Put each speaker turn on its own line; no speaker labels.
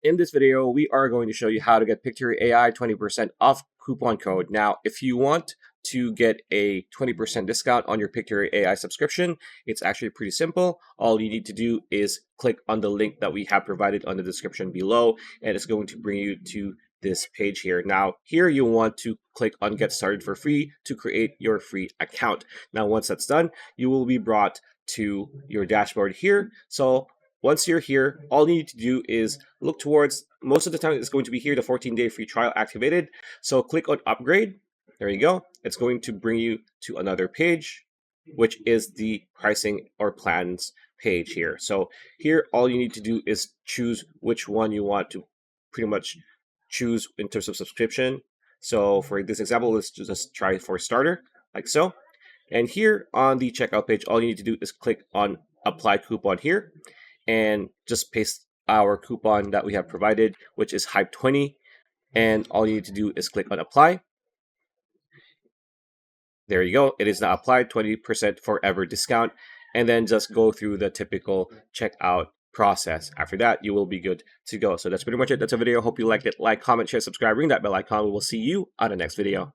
In this video, we are going to show you how to get pictory.ai 20% off coupon code. Now, if you want to get a 20% discount on your pictory.ai subscription, it's actually pretty simple. All you need to do is click on the link that we have provided on the description below, and it's going to bring you to this page here. Now, here you want to click on Get Started for Free to create your free account. Now, once that's done, you will be brought to your dashboard here. So once you're here, all you need to do is look towards, most of the time it's going to be here, the 14-day free trial activated. So click on upgrade. There you go. It's going to bring you to another page, which is the pricing or plans page here. So here, all you need to do is choose which one you want to pretty much choose in terms of subscription. So for this example, let's just try for starter, like so. And here on the checkout page, all you need to do is click on apply coupon here and just paste our coupon that we have provided, which is hype20. And all you need to do is click on apply. There you go. It is now applied, 20% forever discount. And then just go through the typical checkout process. After that, you will be good to go. So that's pretty much it. That's a video. Hope you liked it. Like, comment, share, subscribe, ring that bell icon. We will see you on the next video.